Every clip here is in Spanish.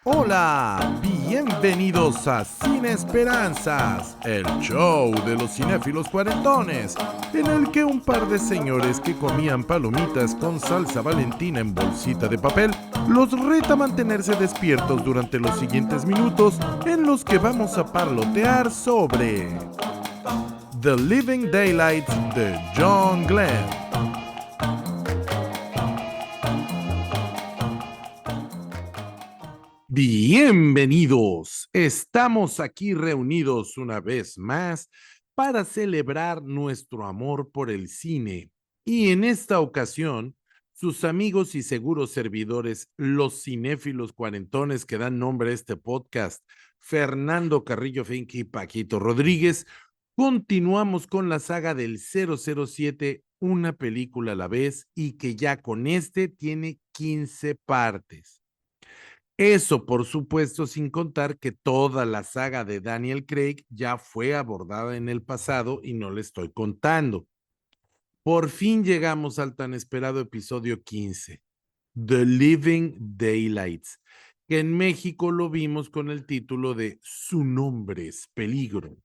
Hola, bienvenidos a Cine Esperanzas, el show de los cinéfilos cuarentones, en el que un par de señores que comían palomitas con salsa valentina en bolsita de papel los reta a mantenerse despiertos durante los siguientes minutos en los que vamos a parlotear sobre The Living Daylights de John Glenn. Bienvenidos, estamos aquí reunidos una vez más para celebrar nuestro amor por el cine y en esta ocasión sus amigos y seguros servidores, los cinéfilos cuarentones que dan nombre a este podcast, Fernando Carrillo Finke y Paquito Rodríguez, continuamos con la saga del 007, una película a la vez y que ya con este tiene 15 partes. Eso, por supuesto, sin contar que toda la saga de Daniel Craig ya fue abordada en el pasado y no le estoy contando. Por fin llegamos al tan esperado episodio 15, The Living Daylights, que en México lo vimos con el título de Su nombre es peligro,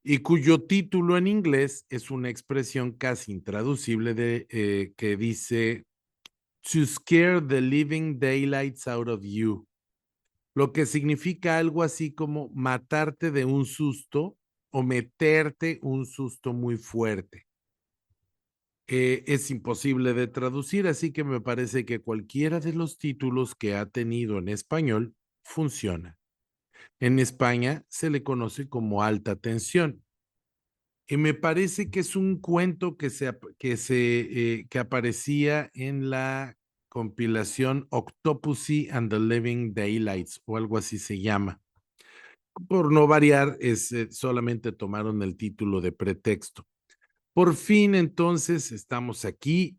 y cuyo título en inglés es una expresión casi intraducible que dice To scare the living daylights out of you, lo que significa algo así como matarte de un susto o meterte un susto muy fuerte. Es imposible de traducir, así que me parece que cualquiera de los títulos que ha tenido en español funciona. En España se le conoce como alta tensión. Y me parece que es un cuento que aparecía en la compilación Octopussy and the Living Daylights o algo así se llama. Por no variar, solamente tomaron el título de pretexto. Por fin, entonces, estamos aquí.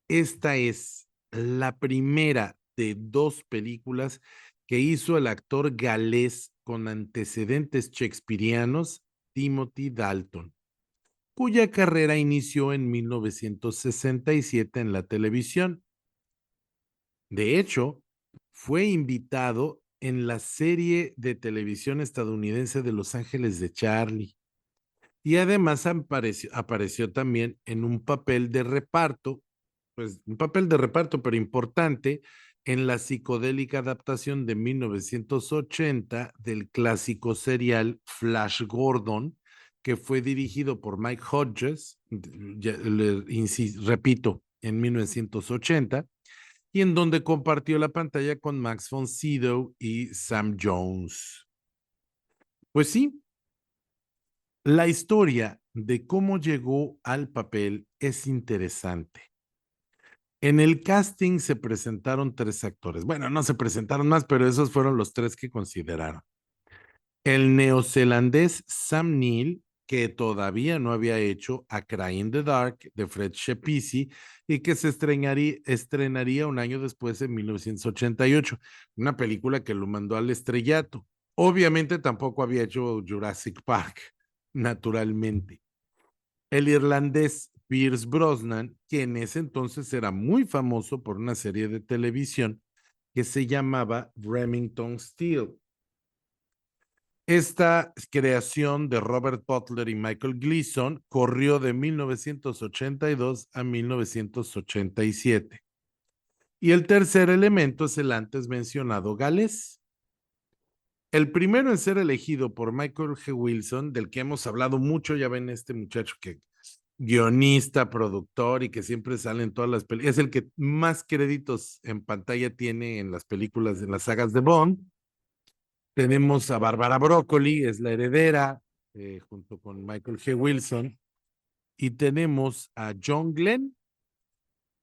Esta es la primera de dos películas que hizo el actor galés con antecedentes shakespearianos, Timothy Dalton, cuya carrera inició en 1967 en la televisión. De hecho, fue invitado en la serie de televisión estadounidense de Los Ángeles de Charlie. Y además apareció también en un papel de reparto, pues un papel de reparto, pero importante, en la psicodélica adaptación de 1980 del clásico serial Flash Gordon, que fue dirigido por Mike Hodges, repito, en 1980, y en donde compartió la pantalla con Max von Sydow y Sam Jones. Pues sí, la historia de cómo llegó al papel es interesante. En el casting se presentaron tres actores. Bueno, no se presentaron más, pero esos fueron los tres que consideraron. El neozelandés Sam Neill, que todavía no había hecho A Cry in the Dark de Fred Schepisi y que se estrenaría un año después, en 1988, una película que lo mandó al estrellato. Obviamente tampoco había hecho Jurassic Park, naturalmente. El irlandés Pierce Brosnan, que en ese entonces era muy famoso por una serie de televisión que se llamaba Remington Steele. Esta creación de Robert Butler y Michael Gleason corrió de 1982 a 1987. Y el tercer elemento es el antes mencionado galés. El primero en ser elegido por Michael G. Wilson, del que hemos hablado mucho, ya ven este muchacho que guionista, productor y que siempre sale en todas las películas, es el que más créditos en pantalla tiene en las películas, en las sagas de Bond. Tenemos a Bárbara Broccoli, es la heredera, junto con Michael G. Wilson, y tenemos a John Glenn,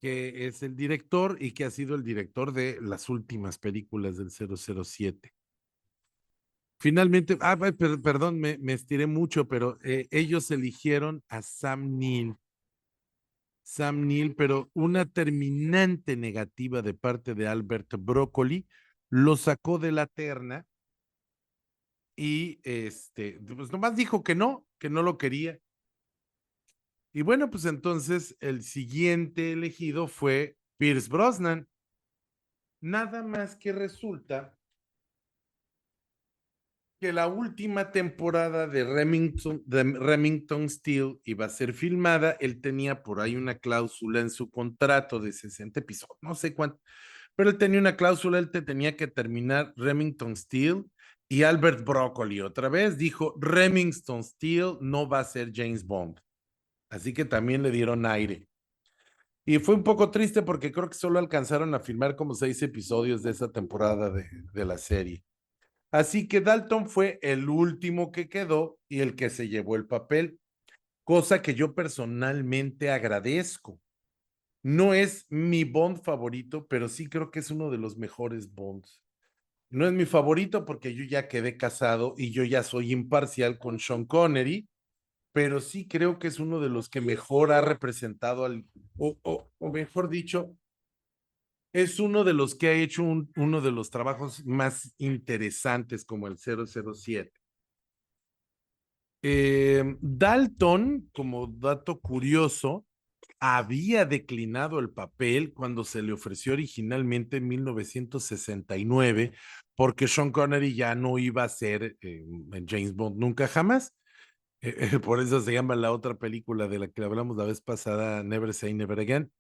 que es el director y que ha sido el director de las últimas películas del 007. Finalmente, perdón, me estiré mucho, pero ellos eligieron a Sam Neill. Sam Neill, pero una terminante negativa de parte de Albert Broccoli lo sacó de la terna y pues nomás dijo que no lo quería. Y bueno, pues entonces el siguiente elegido fue Pierce Brosnan. Nada más que resulta que la última temporada de Remington Steele iba a ser filmada. Él tenía por ahí una cláusula en su contrato de 60 episodios, no sé cuánto, pero él tenía una cláusula, él te tenía que terminar Remington Steele, y Albert Broccoli otra vez dijo, Remington Steele no va a ser James Bond. Así que también le dieron aire. Y fue un poco triste porque creo que solo alcanzaron a filmar como 6 episodios de esa temporada de la serie. Así que Dalton fue el último que quedó y el que se llevó el papel, cosa que yo personalmente agradezco. No es mi Bond favorito, pero sí creo que es uno de los mejores Bonds. No es mi favorito porque yo ya quedé casado y yo ya soy imparcial con Sean Connery, pero sí creo que es uno de los que mejor ha representado o mejor dicho, es uno de los que ha hecho uno de los trabajos más interesantes como el 007. Dalton, como dato curioso, había declinado el papel cuando se le ofreció originalmente en 1969, porque Sean Connery ya no iba a ser James Bond nunca jamás. Por eso se llama la otra película de la que hablamos la vez pasada, Never Say Never Again.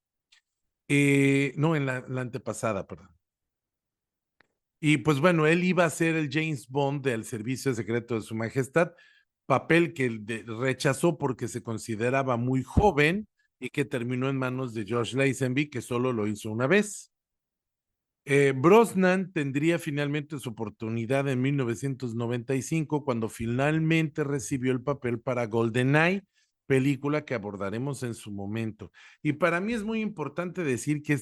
No, en la antepasada, perdón. Y pues bueno, él iba a ser el James Bond del Servicio Secreto de Su Majestad, papel que rechazó porque se consideraba muy joven y que terminó en manos de George Lazenby, que solo lo hizo una vez. Brosnan tendría finalmente su oportunidad en 1995 cuando finalmente recibió el papel para GoldenEye, película que abordaremos en su momento. Y para mí es muy importante decir que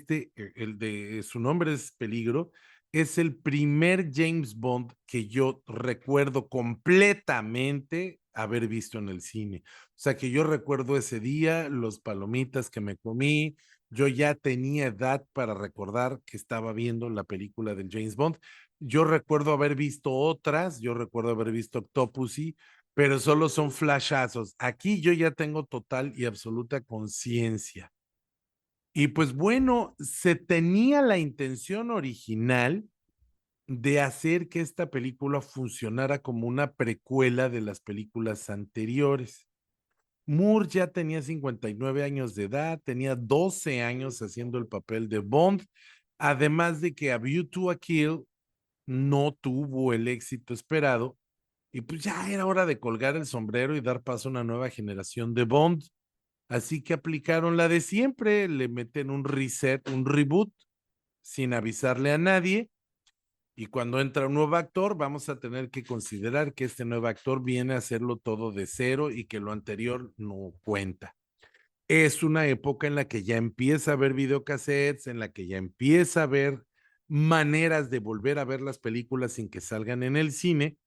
el de su nombre es Peligro, es el primer James Bond que yo recuerdo completamente haber visto en el cine. O sea que yo recuerdo ese día, los palomitas que me comí, yo ya tenía edad para recordar que estaba viendo la película de James Bond. Yo recuerdo haber visto otras, yo recuerdo haber visto Octopussy, pero solo son flashazos. Aquí yo ya tengo total y absoluta conciencia. Y pues bueno, se tenía la intención original de hacer que esta película funcionara como una precuela de las películas anteriores. Moore ya tenía 59 años de edad, tenía 12 años haciendo el papel de Bond, además de que A View to a Kill no tuvo el éxito esperado, y pues ya era hora de colgar el sombrero y dar paso a una nueva generación de Bond. Así que aplicaron la de siempre, le meten un reset, un reboot, sin avisarle a nadie, y cuando entra un nuevo actor, vamos a tener que considerar que este nuevo actor viene a hacerlo todo de cero y que lo anterior no cuenta. Es una época en la que ya empieza a haber videocassettes, en la que ya empieza a haber maneras de volver a ver las películas sin que salgan en el cine,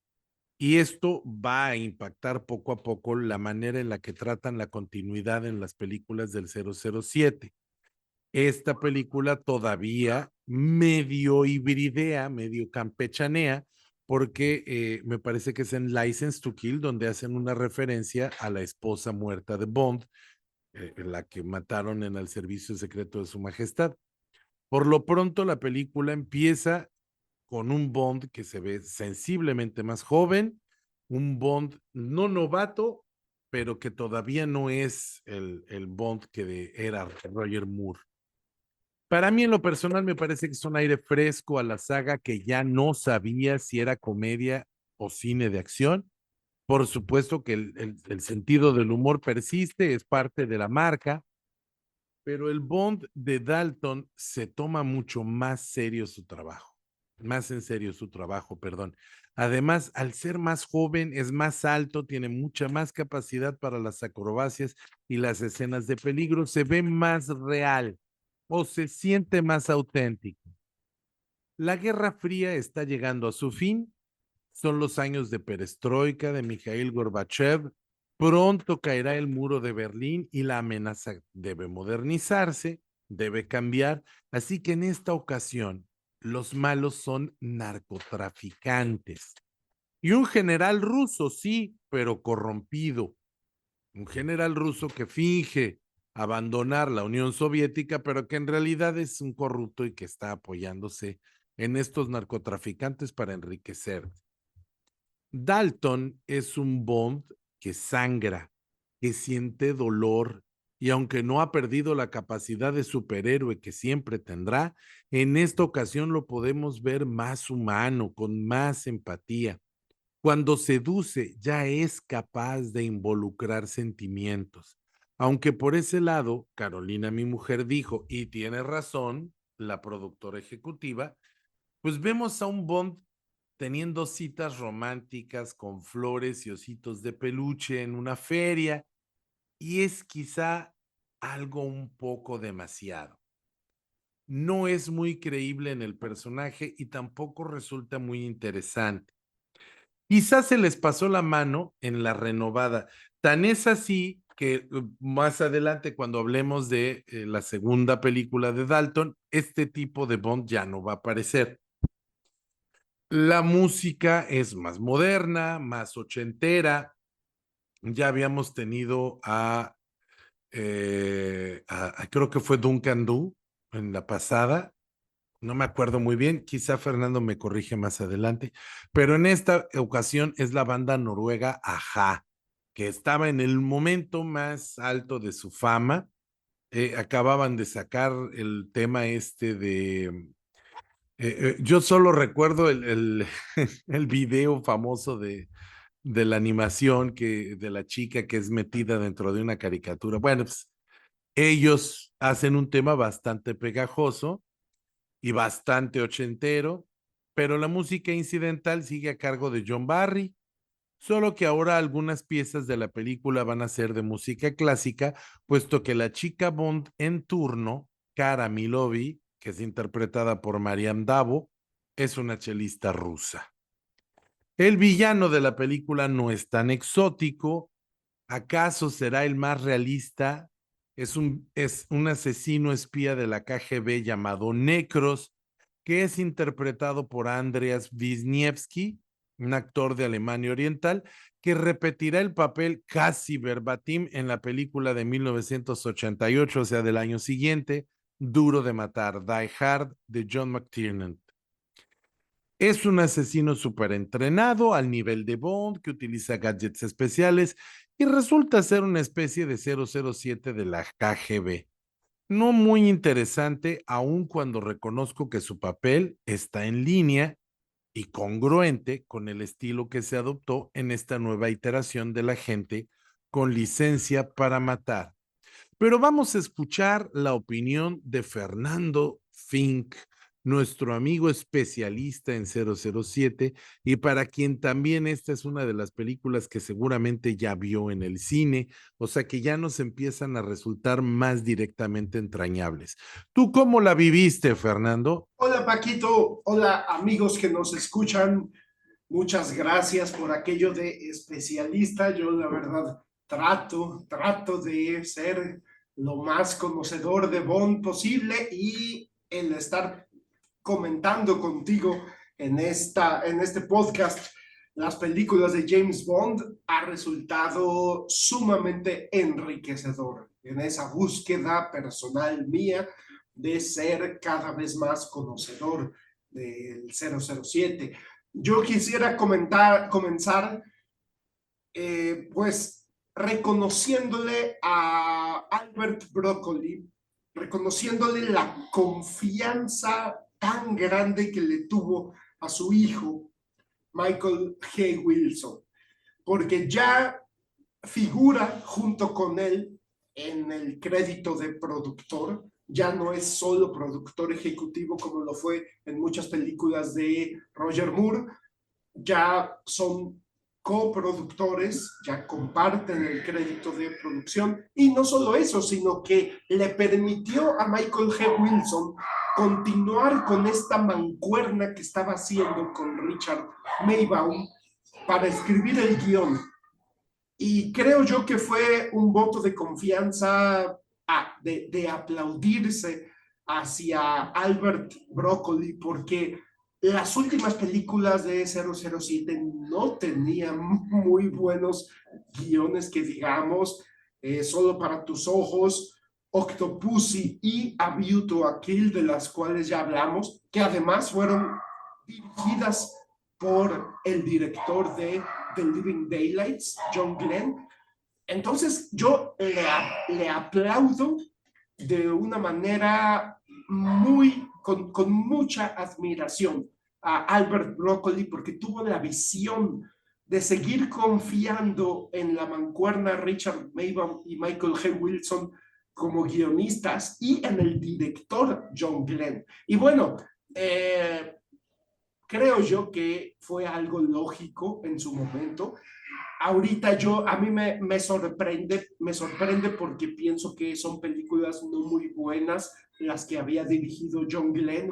y esto va a impactar poco a poco la manera en la que tratan la continuidad en las películas del 007. Esta película todavía medio hibridea, medio campechanea, porque me parece que es en License to Kill donde hacen una referencia a la esposa muerta de Bond, la que mataron en el servicio secreto de Su Majestad. Por lo pronto, la película empieza con un Bond que se ve sensiblemente más joven, un Bond no novato, pero que todavía no es el Bond era Roger Moore. Para mí, en lo personal, me parece que es un aire fresco a la saga que ya no sabía si era comedia o cine de acción. Por supuesto que el sentido del humor persiste, es parte de la marca, pero el Bond de Dalton se toma mucho más serio su trabajo, más en serio su trabajo, perdón. Además, al ser más joven, es más alto, tiene mucha más capacidad para las acrobacias y las escenas de peligro, se ve más real o se siente más auténtico. La Guerra Fría está llegando a su fin, son los años de perestroika de Mikhail Gorbachev. Pronto caerá el muro de Berlín y la amenaza debe modernizarse, debe cambiar. Así que en esta ocasión, los malos son narcotraficantes. Y un general ruso, sí, pero corrompido. Un general ruso que finge abandonar la Unión Soviética, pero que en realidad es un corrupto y que está apoyándose en estos narcotraficantes para enriquecer. Dalton es un Bond que sangra, que siente dolor y aunque no ha perdido la capacidad de superhéroe que siempre tendrá, en esta ocasión lo podemos ver más humano, con más empatía. Cuando seduce, ya es capaz de involucrar sentimientos. Aunque por ese lado, Carolina, mi mujer, dijo, y tiene razón, la productora ejecutiva, pues vemos a un Bond teniendo citas románticas con flores y ositos de peluche en una feria, y es quizá algo un poco demasiado. No es muy creíble en el personaje y tampoco resulta muy interesante. Quizás se les pasó la mano en la renovada. Tan es así que más adelante, cuando hablemos de la segunda película de Dalton, este tipo de Bond ya no va a aparecer. La música es más moderna, más ochentera. Ya habíamos tenido creo que fue Duncan Du en la pasada, no me acuerdo muy bien, quizá Fernando me corrige más adelante, pero en esta ocasión es la banda noruega Ajá, que estaba en el momento más alto de su fama. Acababan de sacar el tema este yo solo recuerdo el video famoso de la animación de la chica que es metida dentro de una caricatura. Bueno, pues ellos hacen un tema bastante pegajoso y bastante ochentero, pero la música incidental sigue a cargo de John Barry, solo que ahora algunas piezas de la película van a ser de música clásica, puesto que la chica Bond en turno, Cara Milovi, que es interpretada por Mariam Davo, es una chelista rusa. El villano de la película no es tan exótico. ¿Acaso será el más realista? Es un asesino espía de la KGB llamado Necros, que es interpretado por Andreas Wisniewski, un actor de Alemania Oriental, que repetirá el papel casi verbatim en la película de 1988, o sea, del año siguiente, Duro de Matar, Die Hard, de John McTiernan. Es un asesino súper entrenado al nivel de Bond que utiliza gadgets especiales y resulta ser una especie de 007 de la KGB. No muy interesante, aun cuando reconozco que su papel está en línea y congruente con el estilo que se adoptó en esta nueva iteración de la gente con licencia para matar. Pero vamos a escuchar la opinión de Fernando Fink, nuestro amigo especialista en 007 y para quien también esta es una de las películas que seguramente ya vio en el cine, o sea que ya nos empiezan a resultar más directamente entrañables. ¿Tú cómo la viviste, Fernando? Hola Paquito, hola amigos que nos escuchan, muchas gracias por aquello de especialista. Yo la verdad trato de ser lo más conocedor de Bond posible y el estar comentando contigo en este podcast las películas de James Bond ha resultado sumamente enriquecedor en esa búsqueda personal mía de ser cada vez más conocedor del 007. Yo quisiera comenzar pues reconociéndole a Albert Broccoli, reconociéndole la confianza tan grande que le tuvo a su hijo, Michael G. Wilson, porque ya figura junto con él en el crédito de productor, ya no es solo productor ejecutivo como lo fue en muchas películas de Roger Moore, ya son coproductores, ya comparten el crédito de producción y no solo eso, sino que le permitió a Michael G. Wilson continuar con esta mancuerna que estaba haciendo con Richard Maybaum para escribir el guión. Y creo yo que fue un voto de confianza, de aplaudirse hacia Albert Broccoli, porque las últimas películas de 007 no tenían muy buenos guiones que digamos, Solo para tus ojos, Octopussy y A View to a Kill, de las cuales ya hablamos, que además fueron dirigidas por el director de The Living Daylights, John Glenn. Entonces yo le aplaudo de una manera con mucha admiración a Albert Broccoli, porque tuvo la visión de seguir confiando en la mancuerna Richard Maibaum y Michael G. Wilson como guionistas y en el director John Glenn. Y bueno, creo yo que fue algo lógico en su momento. Ahorita a mí me sorprende porque pienso que son películas no muy buenas las que había dirigido John Glenn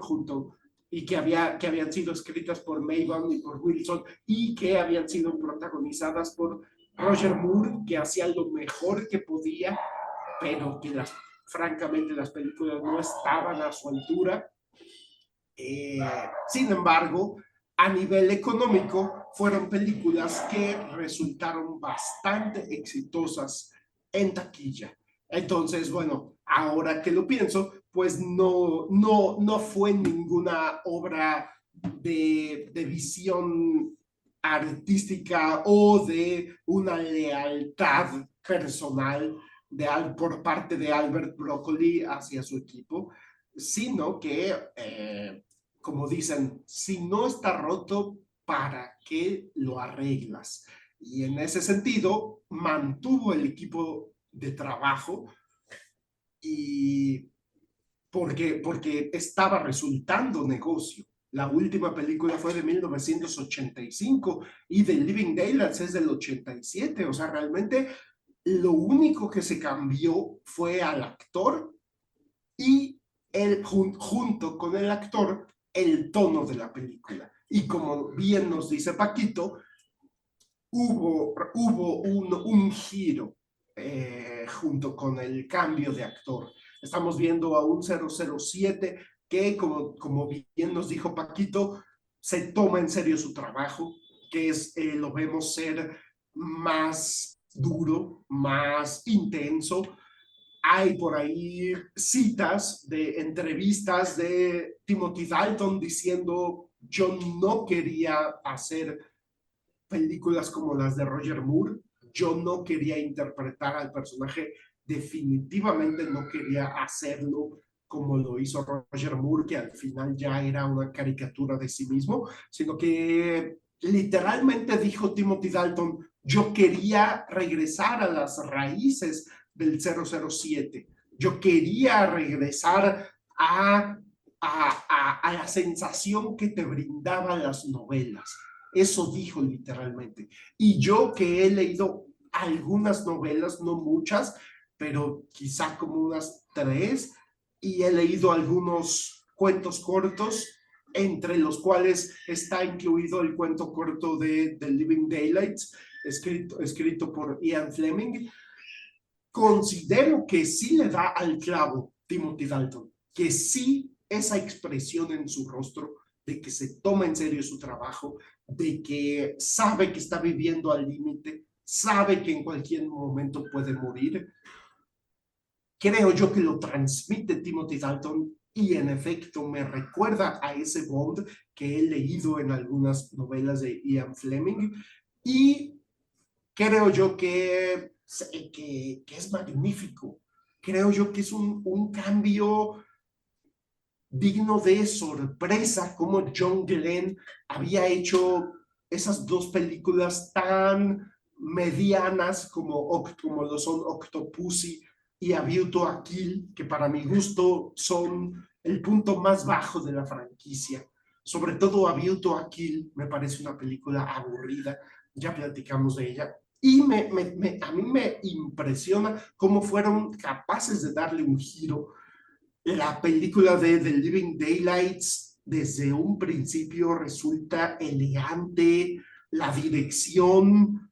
y que habían sido escritas por Maibaum y por Wilson y que habían sido protagonizadas por Roger Moore, que hacía lo mejor que podía, pero que francamente las películas no estaban a su altura. Sin embargo, a nivel económico, fueron películas que resultaron bastante exitosas en taquilla. Entonces, bueno, ahora que lo pienso, pues no fue ninguna obra de visión artística o de una lealtad personal por parte de Albert Broccoli hacia su equipo, sino que como dicen, si no está roto, ¿para qué lo arreglas? Y en ese sentido, mantuvo el equipo de trabajo y porque estaba resultando negocio. La última película fue de 1985 y The Living Daylights es del 87. O sea, realmente lo único que se cambió fue al actor y él, junto con el actor, el tono de la película. Y como bien nos dice Paquito, hubo un giro junto con el cambio de actor. Estamos viendo a un 007 que, como bien nos dijo Paquito, se toma en serio su trabajo, que lo vemos ser más duro, más intenso. Hay por ahí citas de entrevistas de Timothy Dalton diciendo: yo no quería hacer películas como las de Roger Moore, yo no quería interpretar al personaje, definitivamente no quería hacerlo como lo hizo Roger Moore, que al final ya era una caricatura de sí mismo, sino que literalmente dijo Timothy Dalton: yo quería regresar a las raíces del 007, yo quería regresar a la sensación que te brindaban las novelas. Eso dijo literalmente. Y yo que he leído algunas novelas, no muchas, pero quizá como unas 3, y he leído algunos cuentos cortos, entre los cuales está incluido el cuento corto de The Living Daylights, escrito por Ian Fleming. Considero que sí le da al clavo Timothy Dalton, que sí esa expresión en su rostro de que se toma en serio su trabajo, de que sabe que está viviendo al límite, sabe que en cualquier momento puede morir. Creo yo que lo transmite Timothy Dalton y en efecto me recuerda a ese Bond que he leído en algunas novelas de Ian Fleming y creo yo que es magnífico. Creo yo que es un cambio digno de sorpresa, como John Glenn había hecho esas dos películas tan medianas como lo son Octopussy y A View to a Kill, que para mi gusto son el punto más bajo de la franquicia. Sobre todo A View to a Kill me parece una película aburrida, ya platicamos de ella. Y a mí me impresiona cómo fueron capaces de darle un giro. La película de The Living Daylights desde un principio resulta elegante, la dirección,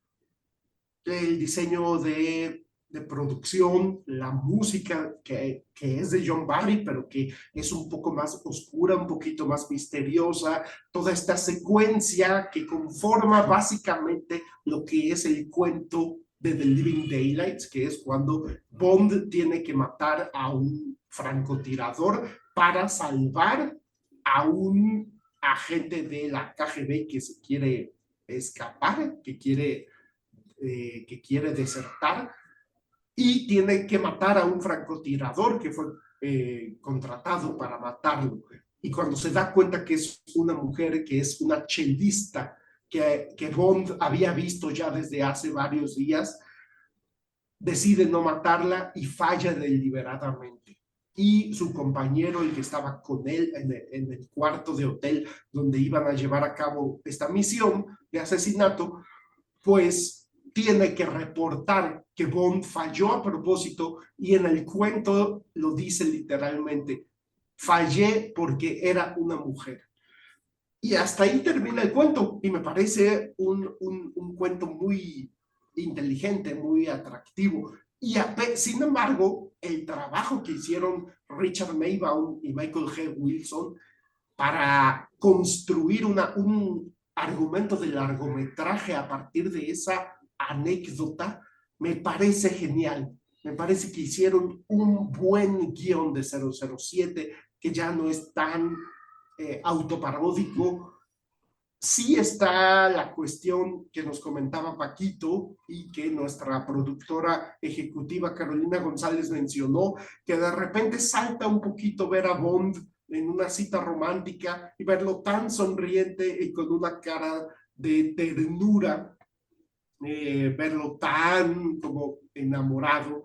el diseño de producción, la música que es de John Barry, pero que es un poco más oscura, un poquito más misteriosa, toda esta secuencia que conforma básicamente lo que es el cuento de The Living Daylights, que es cuando Bond tiene que matar a un francotirador para salvar a un agente de la KGB que se quiere escapar, que quiere desertar y tiene que matar a un francotirador que fue contratado para matarlo. Y cuando se da cuenta que es una mujer, que es una chelista, que Bond había visto ya desde hace varios días, decide no matarla y falla deliberadamente. Y su compañero, el que estaba con él en el cuarto de hotel donde iban a llevar a cabo esta misión de asesinato, pues tiene que reportar que Bond falló a propósito y en el cuento lo dice literalmente, fallé porque era una mujer. Y hasta ahí termina el cuento y me parece un cuento muy inteligente, muy atractivo. Sin embargo, el trabajo que hicieron Richard Maybaum y Michael G. Wilson para construir un argumento de largometraje a partir de esa anécdota, me parece genial. Me parece que hicieron un buen guión de 007 que ya no es tan autoparódico. Sí está la cuestión que nos comentaba Paquito y que nuestra productora ejecutiva Carolina González mencionó, que de repente salta un poquito ver a Bond en una cita romántica y verlo tan sonriente y con una cara de ternura, verlo tan como enamorado.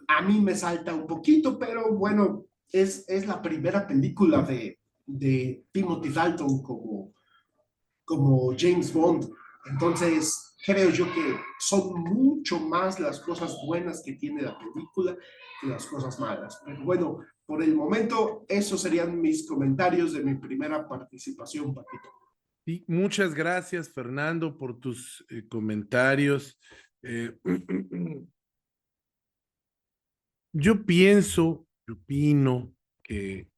A mí me salta un poquito, pero bueno, es la primera película de Timothy Dalton como James Bond. Entonces, creo yo que son mucho más las cosas buenas que tiene la película que las cosas malas. Pero bueno, por el momento, esos serían mis comentarios de mi primera participación, Paquito. Y muchas gracias, Fernando, por tus comentarios. Yo opino que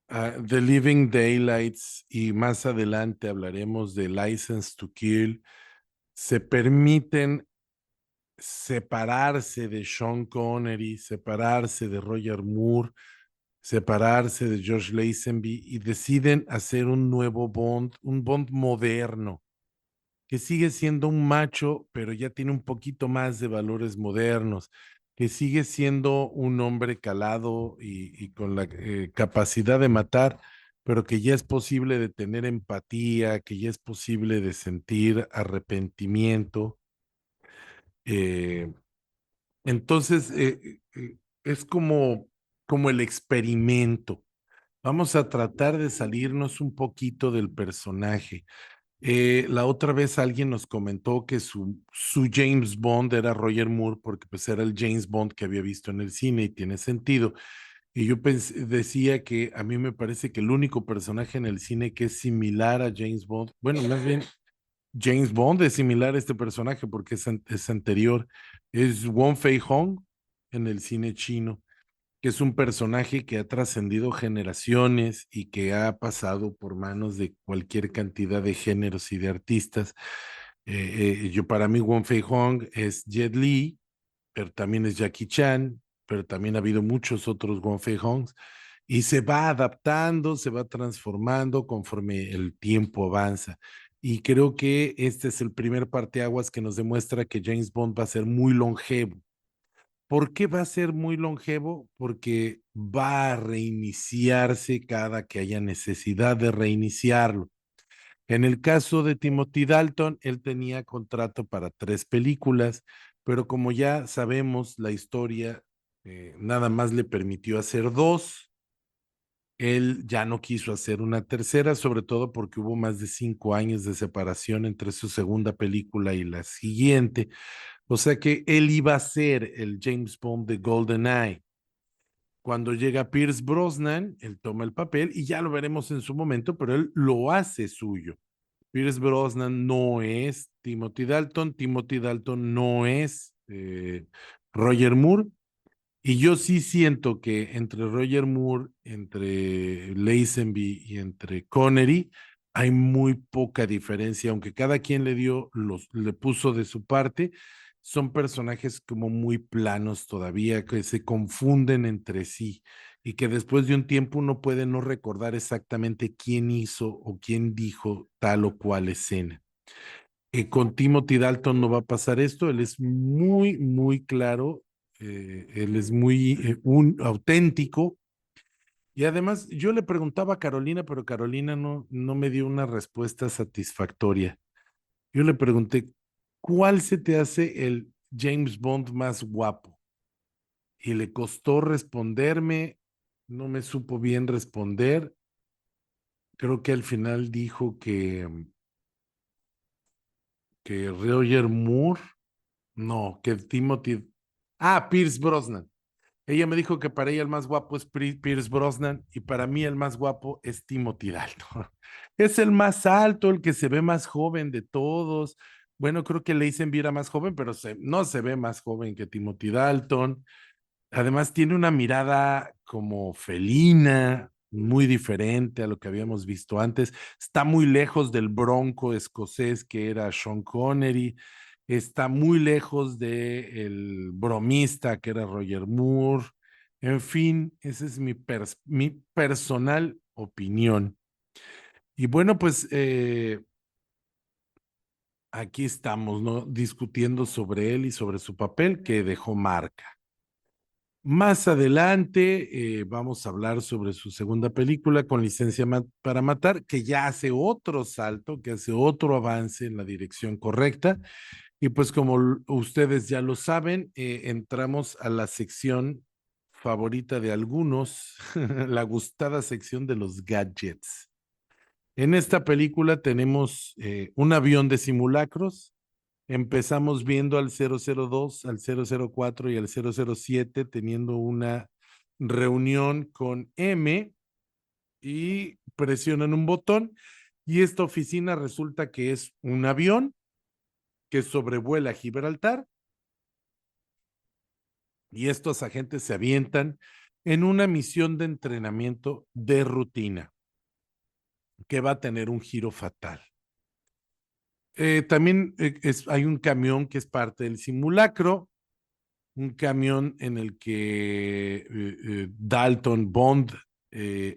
The Living Daylights y más adelante hablaremos de License to Kill se permiten separarse de Sean Connery, separarse de Roger Moore, separarse de George Lazenby y deciden hacer un nuevo Bond, un Bond moderno, que sigue siendo un macho, pero ya tiene un poquito más de valores modernos, que sigue siendo un hombre calado y con la capacidad de matar, pero que ya es posible de tener empatía, que ya es posible de sentir arrepentimiento. Eh, entonces, es como el experimento. Vamos a tratar de salirnos un poquito del personaje. La otra vez alguien nos comentó que su James Bond era Roger Moore porque pues era el James Bond que había visto en el cine y tiene sentido. Y yo decía que a mí me parece que el único personaje en el cine que es similar a James Bond, bueno, más bien James Bond es similar a este personaje porque es anterior, es Wong Fei Hong en el cine chino, que es un personaje que ha trascendido generaciones y que ha pasado por manos de cualquier cantidad de géneros y de artistas. Para mí Wong Fei Hong es Jet Li, pero también es Jackie Chan, pero también ha habido muchos otros Wong Fei Hongs y se va adaptando, se va transformando conforme el tiempo avanza. Y creo que este es el primer parteaguas que nos demuestra que James Bond va a ser muy longevo. ¿Por qué va a ser muy longevo? Porque va a reiniciarse cada que haya necesidad de reiniciarlo. En el caso de Timothy Dalton, él tenía contrato para 3 películas, pero como ya sabemos, la historia nada más le permitió hacer 2. Él ya no quiso hacer una tercera, sobre todo porque hubo más de 5 años de separación entre su segunda película y la siguiente. O sea que él iba a ser el James Bond de GoldenEye. Cuando llega Pierce Brosnan, él toma el papel y ya lo veremos en su momento, pero él lo hace suyo. Pierce Brosnan no es Timothy Dalton no es Roger Moore, y yo sí siento que entre Roger Moore, entre Lazenby y entre Connery hay muy poca diferencia, aunque cada quien le puso de su parte, son personajes como muy planos todavía, que se confunden entre sí y que después de un tiempo uno puede no recordar exactamente quién hizo o quién dijo tal o cual escena. Con Timothy Dalton no va a pasar esto, él es muy, muy claro, él es muy auténtico. Y además, yo le preguntaba a Carolina, pero Carolina no me dio una respuesta satisfactoria. Yo le pregunté, ¿cuál se te hace el James Bond más guapo? Y le costó responderme, no me supo bien responder. Creo que al final dijo que Roger Moore, no, que Timothy. Ah, Pierce Brosnan. Ella me dijo que para ella el más guapo es Pierce Brosnan y para mí el más guapo es Timothy Dalton. Es el más alto, el que se ve más joven de todos. Bueno, creo que Leigh era más joven, pero no se ve más joven que Timothy Dalton. Además, tiene una mirada como felina, muy diferente a lo que habíamos visto antes. Está muy lejos del bronco escocés que era Sean Connery. Está muy lejos del bromista que era Roger Moore. En fin, esa es mi personal opinión. Y bueno, pues aquí estamos, ¿no? Discutiendo sobre él y sobre su papel que dejó marca. Más adelante vamos a hablar sobre su segunda película con licencia para matar, que ya hace otro salto, que hace otro avance en la dirección correcta. Y pues como ustedes ya lo saben, entramos a la sección favorita de algunos, la gustada sección de los gadgets. En esta película tenemos un avión de simulacros. Empezamos viendo al 002, al 004 y al 007 teniendo una reunión con M y presionan un botón y esta oficina resulta que es un avión que sobrevuela Gibraltar y estos agentes se avientan en una misión de entrenamiento de rutina que va a tener un giro fatal. También hay un camión que es parte del simulacro, un camión en el que Dalton Bond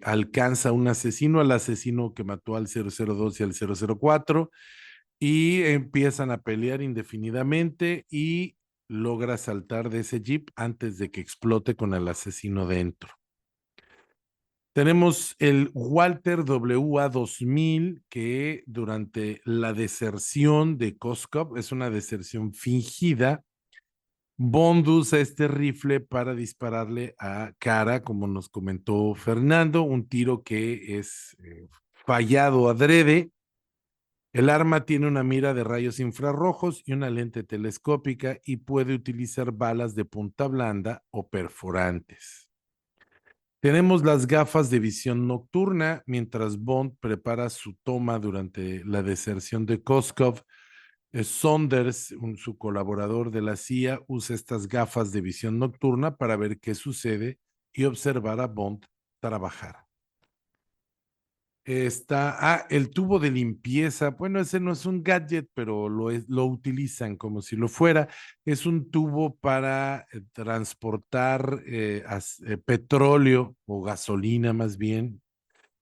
alcanza a un asesino, al asesino que mató al 002 y al 004, y empiezan a pelear indefinidamente y logra saltar de ese jeep antes de que explote con el asesino dentro. Tenemos el Walter WA-2000 que durante la deserción de Koskov, es una deserción fingida, Bond usa este rifle para dispararle a Cara, como nos comentó Fernando, un tiro que es fallado adrede. El arma tiene una mira de rayos infrarrojos y una lente telescópica y puede utilizar balas de punta blanda o perforantes. Tenemos las gafas de visión nocturna mientras Bond prepara su toma durante la deserción de Koskov. Saunders, su colaborador de la CIA, usa estas gafas de visión nocturna para ver qué sucede y observar a Bond trabajar. El tubo de limpieza. Bueno, ese no es un gadget, pero lo utilizan como si lo fuera. Es un tubo para transportar petróleo o gasolina más bien.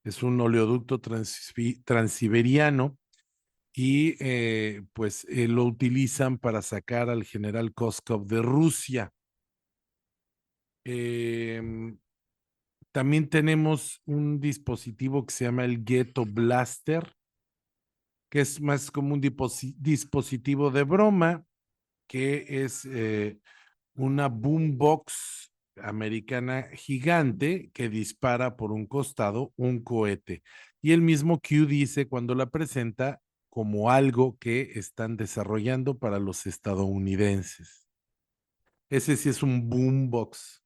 Es un oleoducto transiberiano y pues lo utilizan para sacar al general Koskov de Rusia. Em, También tenemos un dispositivo que se llama el Ghetto Blaster, que es más como un dispositivo de broma, que es una boombox americana gigante que dispara por un costado un cohete. Y el mismo Q dice cuando la presenta como algo que están desarrollando para los estadounidenses. Ese sí es un boombox.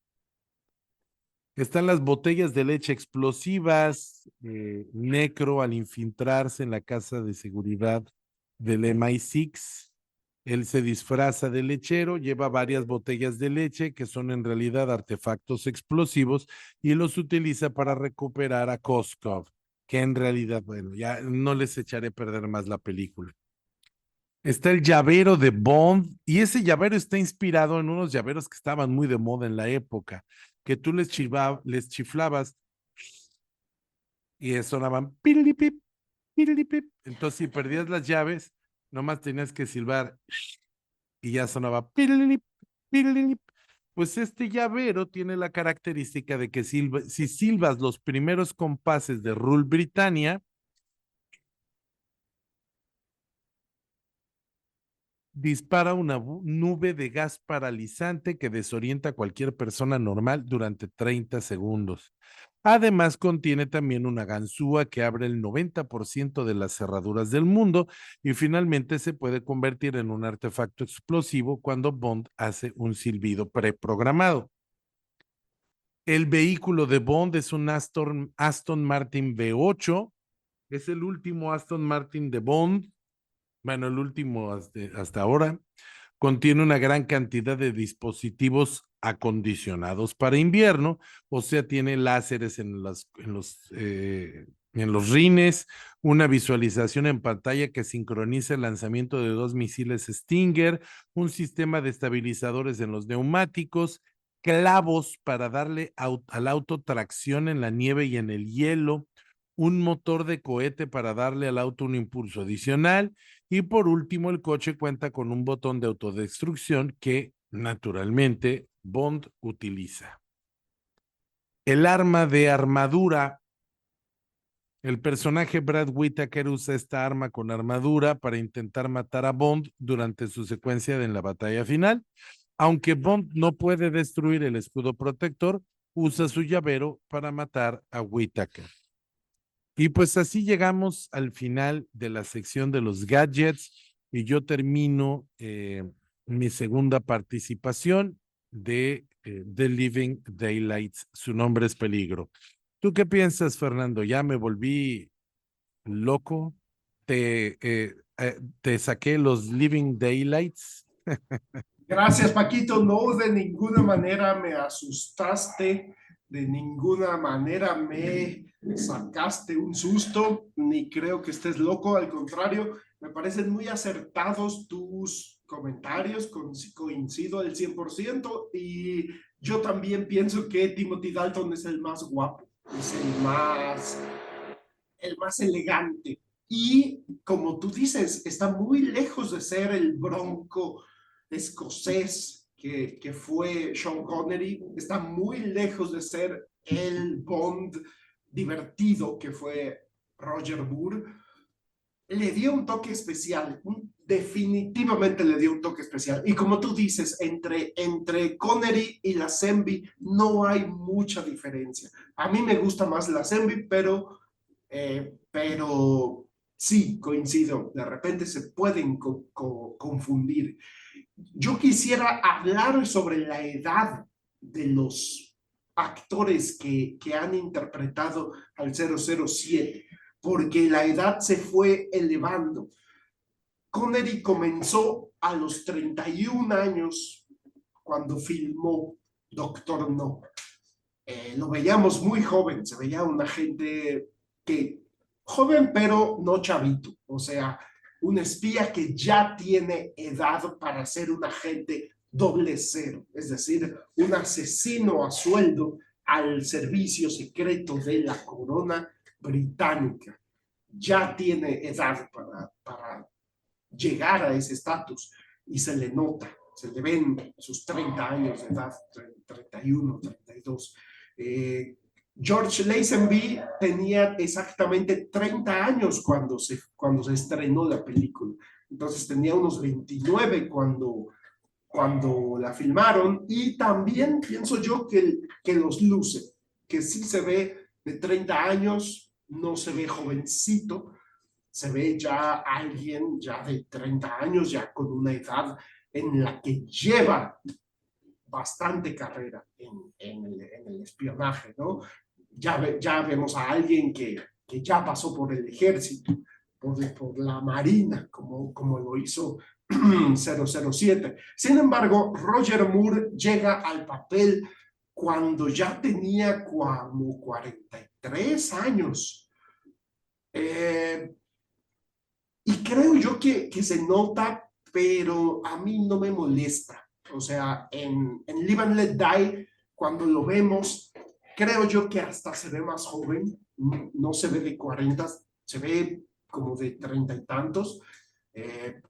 Están las botellas de leche explosivas. Necro al infiltrarse en la casa de seguridad del MI6. Él se disfraza de lechero, lleva varias botellas de leche que son en realidad artefactos explosivos y los utiliza para recuperar a Koskov, que en realidad, bueno, ya no les echaré a perder más la película. Está el llavero de Bond, y ese llavero está inspirado en unos llaveros que estaban muy de moda en la época, que tú les chiflabas y sonaban pirilipip, pirilipip. Entonces, si perdías las llaves, nomás tenías que silbar y ya sonaba pirilip, pirilip. Pues este llavero tiene la característica de que si silbas los primeros compases de Rule Britannia, dispara una nube de gas paralizante que desorienta a cualquier persona normal durante 30 segundos. Además, contiene también una ganzúa que abre el 90% de las cerraduras del mundo y finalmente se puede convertir en un artefacto explosivo cuando Bond hace un silbido preprogramado. El vehículo de Bond es un Aston Martin V8, es el último Aston Martin de Bond, bueno, el último hasta ahora. Contiene una gran cantidad de dispositivos acondicionados para invierno, o sea, tiene láseres en los rines, una visualización en pantalla que sincroniza el lanzamiento de 2 misiles Stinger, un sistema de estabilizadores en los neumáticos, clavos para darle al auto tracción en la nieve y en el hielo, un motor de cohete para darle al auto un impulso adicional, y por último, el coche cuenta con un botón de autodestrucción que, naturalmente, Bond utiliza. El arma de armadura. El personaje Brad Whitaker usa esta arma con armadura para intentar matar a Bond durante su secuencia en la batalla final. Aunque Bond no puede destruir el escudo protector, usa su llavero para matar a Whitaker. Y pues así llegamos al final de la sección de los gadgets y yo termino mi segunda participación de The Living Daylights. Su nombre es Peligro. ¿Tú qué piensas, Fernando? ¿Ya me volví loco? ¿Te saqué los Living Daylights? Gracias, Paquito. No, de ninguna manera me asustaste, de ninguna manera me sacaste un susto, ni creo que estés loco. Al contrario, me parecen muy acertados tus comentarios, coincido al 100%, y yo también pienso que Timothy Dalton es el más guapo, es el más elegante. Y como tú dices, está muy lejos de ser el bronco escocés que fue Sean Connery, está muy lejos de ser el Bond divertido que fue Roger Moore. Le dio un toque especial, definitivamente le dio un toque especial. Y como tú dices, entre Connery y la Lazenby no hay mucha diferencia. A mí me gusta más la Lazenby, pero sí, coincido, de repente se pueden confundir. Yo quisiera hablar sobre la edad de los actores que han interpretado al 007, porque la edad se fue elevando. Connery comenzó a los 31 años cuando filmó Doctor No. Lo veíamos muy joven, se veía una gente que joven pero no chavito, o sea, un espía que ya tiene edad para ser un agente 00, es decir, un asesino a sueldo al servicio secreto de la corona británica. Ya tiene edad para llegar a ese estatus y se le nota, se le ven sus 30 años de edad, 31, 32. George Lazenby tenía exactamente 30 años cuando se estrenó la película. Entonces tenía unos 29 cuando la filmaron, y también pienso yo que los luce, que sí se ve de 30 años, no se ve jovencito, se ve ya alguien ya de 30 años, ya con una edad en la que lleva bastante carrera en el espionaje, ¿no? Ya vemos a alguien que ya pasó por el ejército, por la marina, como lo hizo 007. Sin embargo, Roger Moore llega al papel cuando ya tenía como 43 años. Y creo yo que se nota, pero a mí no me molesta. O sea, en Live and Let Die, cuando lo vemos, creo yo que hasta se ve más joven, no se ve de 40, se ve como de 30 y tantos. Eh,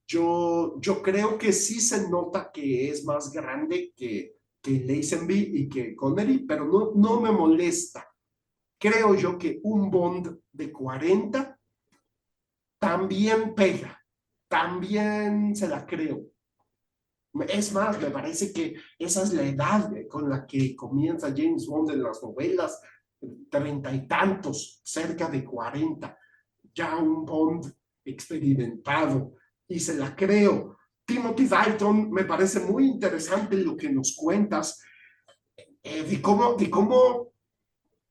yo creo que sí se nota que es más grande que Lazenby y que Connery, pero no me molesta. Creo yo que un Bond de 40 también pega, también se la creo. Es más, me parece que esa es la edad con la que comienza James Bond en las novelas, 30 y tantos, cerca de 40, ya un Bond experimentado, y se la creo. Timothy Dalton, me parece muy interesante lo que nos cuentas, de cómo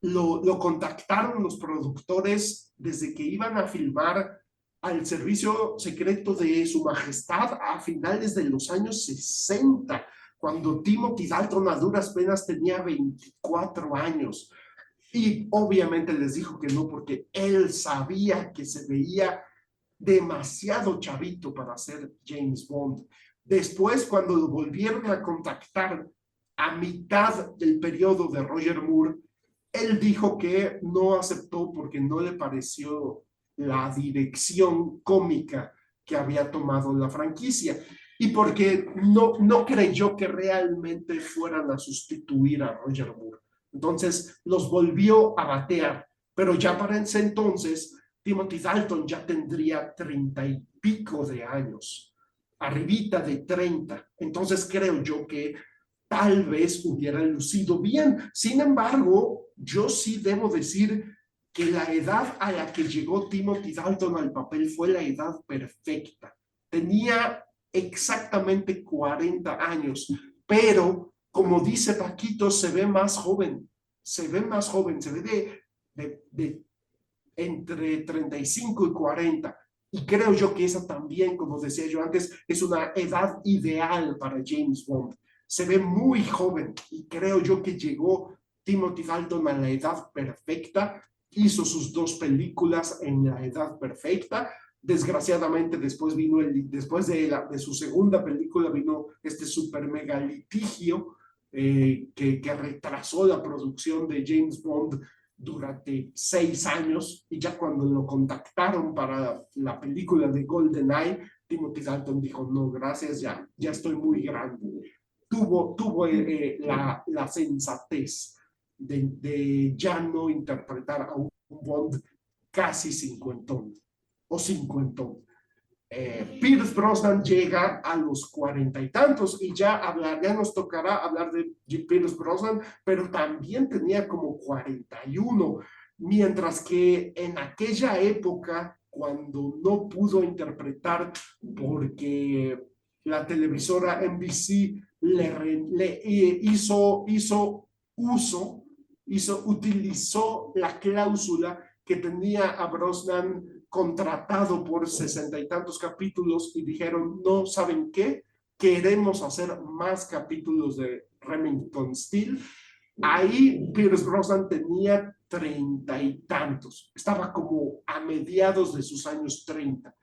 lo contactaron los productores desde que iban a filmar al servicio secreto de Su Majestad a finales de los años 60, cuando Timothy Dalton a duras penas tenía 24 años. Y obviamente les dijo que no, porque él sabía que se veía demasiado chavito para ser James Bond. Después, cuando lo volvieron a contactar a mitad del periodo de Roger Moore, él dijo que no aceptó porque no le pareció la dirección cómica que había tomado la franquicia y porque no creyó que realmente fueran a sustituir a Roger Moore. Entonces los volvió a batear, pero ya para ese entonces Timothy Dalton ya tendría 30 y pico de años, arribita de 30. Entonces creo yo que tal vez hubiera lucido bien. Sin embargo, yo sí debo decir que la edad a la que llegó Timothy Dalton al papel fue la edad perfecta. Tenía exactamente 40 años, pero como dice Paquito, se ve más joven, se ve más joven, se ve de entre 35 y 40. Y creo yo que esa también, como decía yo antes, es una edad ideal para James Bond. Se ve muy joven y creo yo que llegó Timothy Dalton a la edad perfecta, hizo sus dos películas en la edad perfecta. Desgraciadamente después de su segunda película vino este super mega litigio que retrasó la producción de James Bond durante 6 años, y ya cuando lo contactaron para la película de GoldenEye, Timothy Dalton dijo, no, gracias, ya estoy muy grande. Tuvo la sensatez de ya no interpretar a un Bond casi cincuentón o cincuentón. Pierce Brosnan llega a los 40 y tantos y ya nos tocará hablar de Pierce Brosnan, pero también tenía como 41, mientras que en aquella época, cuando no pudo interpretar porque la televisora NBC le utilizó la cláusula que tenía a Brosnan contratado por 60 y tantos capítulos y dijeron, no, ¿saben qué? Queremos hacer más capítulos de Remington Steele. Ahí Pierce Brosnan tenía 30 y tantos, estaba como a mediados de sus años 30.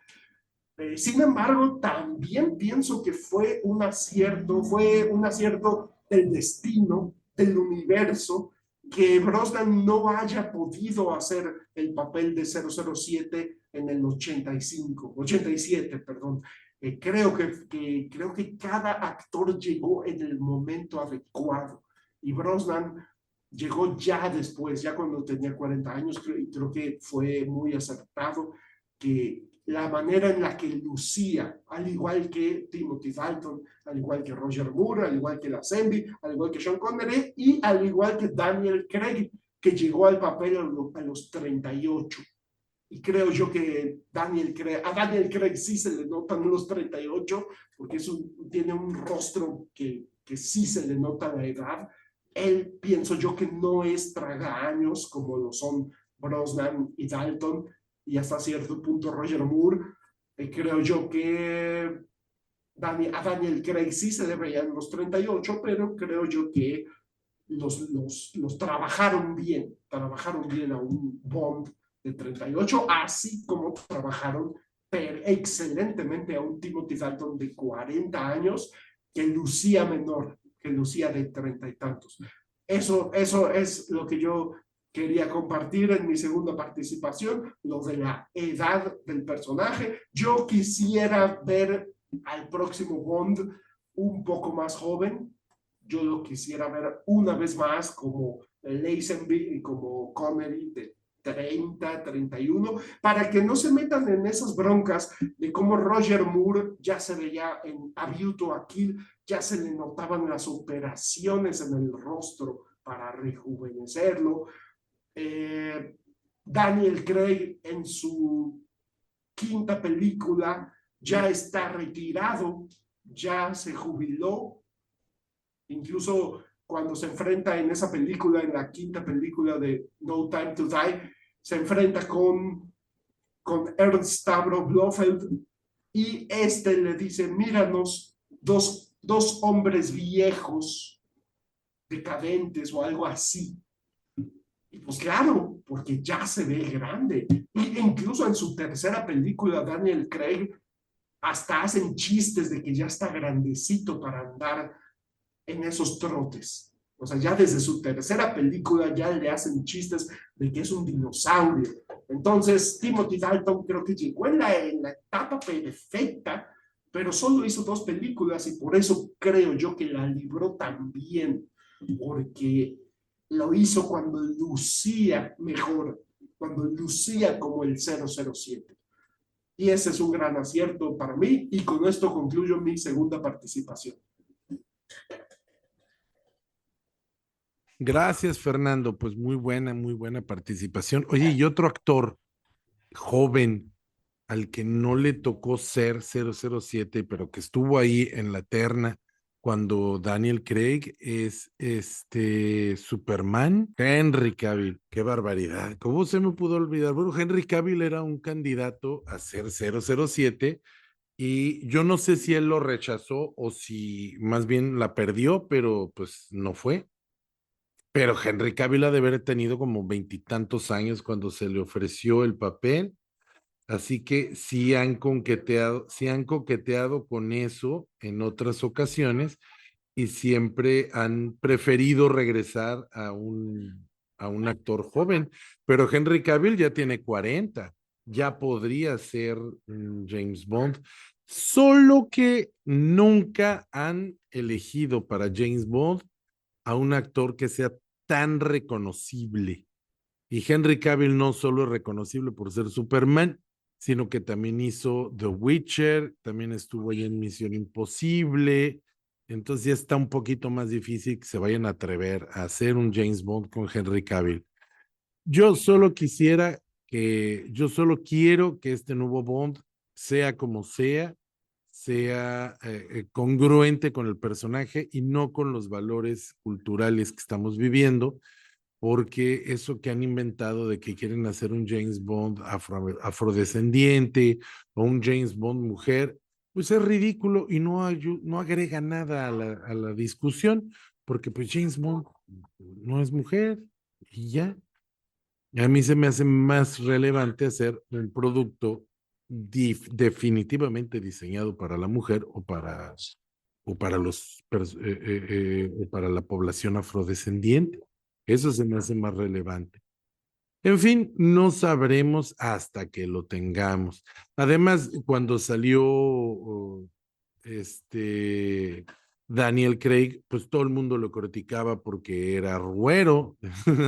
Sin embargo, también pienso que fue un acierto del destino, del universo, que Brosnan no haya podido hacer el papel de 007 en el 87, perdón. Creo que cada actor llegó en el momento adecuado y Brosnan llegó ya después, ya cuando tenía 40 años, y creo que fue muy acertado que la manera en la que lucía, al igual que Timothy Dalton, al igual que Roger Moore, al igual que Lazenby, al igual que Sean Connery y al igual que Daniel Craig, que llegó al papel a los 38. Y creo yo que a Daniel Craig sí se le notan los 38, porque tiene un rostro que sí se le nota la edad. Él, pienso yo, que no es traga años como lo son Brosnan y Dalton, y hasta cierto punto Roger Moore. Creo yo que a Daniel Craig sí se le veían los 38, pero creo yo que los trabajaron bien a un Bond de 38, así como trabajaron excelentemente a un Timothy Dalton de 40 años que lucía menor, que lucía de 30 y tantos. Eso es lo que yo quería compartir en mi segunda participación, lo de la edad del personaje. Yo quisiera ver al próximo Bond un poco más joven. Yo lo quisiera ver una vez más como Lazenby y como Connery de 30, 31, para que no se metan en esas broncas de cómo Roger Moore ya se veía en A View to a Kill, ya se le notaban las operaciones en el rostro para rejuvenecerlo. Daniel Craig en su quinta película ya está retirado, ya se jubiló, incluso cuando se enfrenta en esa película, en la quinta película de No Time to Die, se enfrenta con Ernst Stavro Blofeld y este le dice, míranos, dos hombres viejos, decadentes o algo así. Y pues claro, porque ya se ve grande. Y incluso en su tercera película, Daniel Craig hasta hacen chistes de que ya está grandecito para andar en esos trotes. O sea, ya desde su tercera película ya le hacen chistes de que es un dinosaurio. Entonces, Timothy Dalton creo que llegó en la etapa perfecta, pero solo hizo 2 películas y por eso creo yo que la libró tan bien, porque lo hizo cuando lucía mejor, cuando lucía como el 007. Y ese es un gran acierto para mí y con esto concluyo mi segunda participación. Gracias, Fernando. Pues muy buena participación. Oye, y otro actor joven al que no le tocó ser 007, pero que estuvo ahí en la terna cuando Daniel Craig es Superman, Henry Cavill. Qué barbaridad. ¿Cómo se me pudo olvidar? Bueno, Henry Cavill era un candidato a ser 007 y yo no sé si él lo rechazó o si más bien la perdió, pero pues no fue. Pero Henry Cavill ha de haber tenido como veintitantos años cuando se le ofreció el papel. Así que sí han coqueteado con eso en otras ocasiones y siempre han preferido regresar a un actor joven. Pero Henry Cavill ya tiene 40, ya podría ser James Bond, solo que nunca han elegido para James Bond a un actor que sea tan reconocible. Y Henry Cavill no solo es reconocible por ser Superman, sino que también hizo The Witcher, también estuvo ahí en Misión Imposible. Entonces ya está un poquito más difícil que se vayan a atrever a hacer un James Bond con Henry Cavill. Yo solo quiero que este nuevo Bond sea como sea congruente con el personaje y no con los valores culturales que estamos viviendo, porque eso que han inventado de que quieren hacer un James Bond afrodescendiente o un James Bond mujer, pues es ridículo y no agrega nada a a la discusión, porque pues James Bond no es mujer y ya. A mí se me hace más relevante hacer un producto definitivamente diseñado para la mujer o para o para la población afrodescendiente. Eso se me hace más relevante. En fin, no sabremos hasta que lo tengamos. Además, cuando salió este Daniel Craig, pues todo el mundo lo criticaba porque era güero,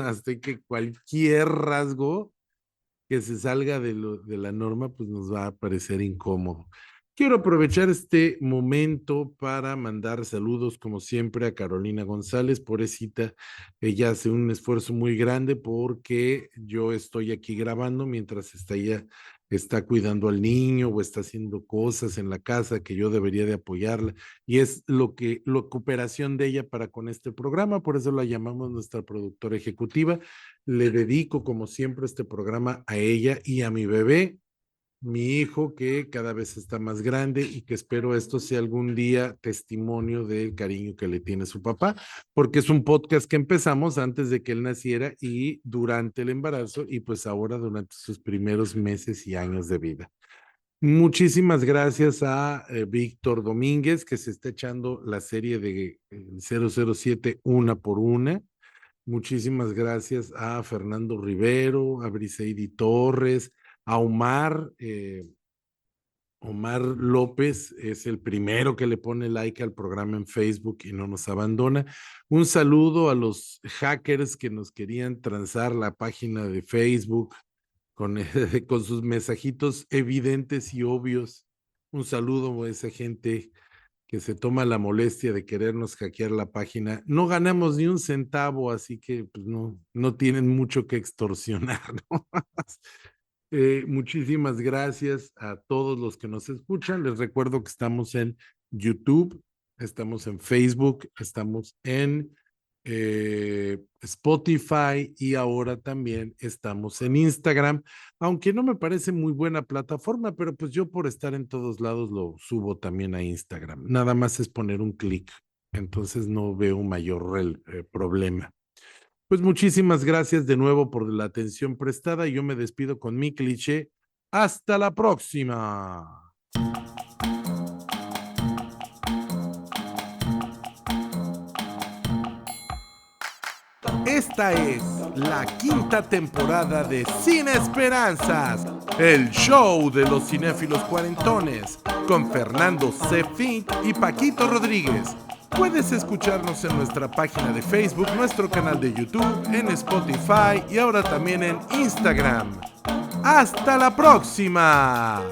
hasta que cualquier rasgo que se salga de la norma, pues nos va a parecer incómodo. Quiero aprovechar este momento para mandar saludos, como siempre, a Carolina González, pobrecita. Ella hace un esfuerzo muy grande porque yo estoy aquí grabando mientras ella está cuidando al niño o está haciendo cosas en la casa que yo debería de apoyarla. Y es la cooperación de ella para con este programa, por eso la llamamos nuestra productora ejecutiva. Le dedico, como siempre, este programa a ella y a mi bebé. mi hijo que cada vez está más grande y que espero esto sea algún día testimonio del cariño que le tiene su papá, porque es un podcast que empezamos antes de que él naciera y durante el embarazo y pues ahora durante sus primeros meses y años de vida. Muchísimas gracias a Víctor Domínguez, que se está echando la serie de 007 una por una. Muchísimas gracias a Fernando Rivero, a Briseidi Torres, a Omar López es el primero que le pone like al programa en Facebook y no nos abandona. Un saludo a los hackers que nos querían transar la página de Facebook con, con sus mensajitos evidentes y obvios. Un saludo a esa gente que se toma la molestia de querernos hackear la página. No ganamos ni un centavo, así que pues, no tienen mucho que extorsionar, ¿no? Muchísimas gracias a todos los que nos escuchan. Les recuerdo que estamos en YouTube, estamos en Facebook, estamos en Spotify y ahora también estamos en Instagram, aunque no me parece muy buena plataforma, pero pues yo por estar en todos lados lo subo también a Instagram. Nada más es poner un clic, entonces no veo mayor problema. Pues muchísimas gracias de nuevo por la atención prestada y yo me despido con mi cliché. Hasta la próxima. Esta es la quinta temporada de Sin Esperanzas, el show de los cinéfilos cuarentones, con Fernando C. Fink y Paquito Rodríguez. Puedes escucharnos en nuestra página de Facebook, nuestro canal de YouTube, en Spotify y ahora también en Instagram. ¡Hasta la próxima!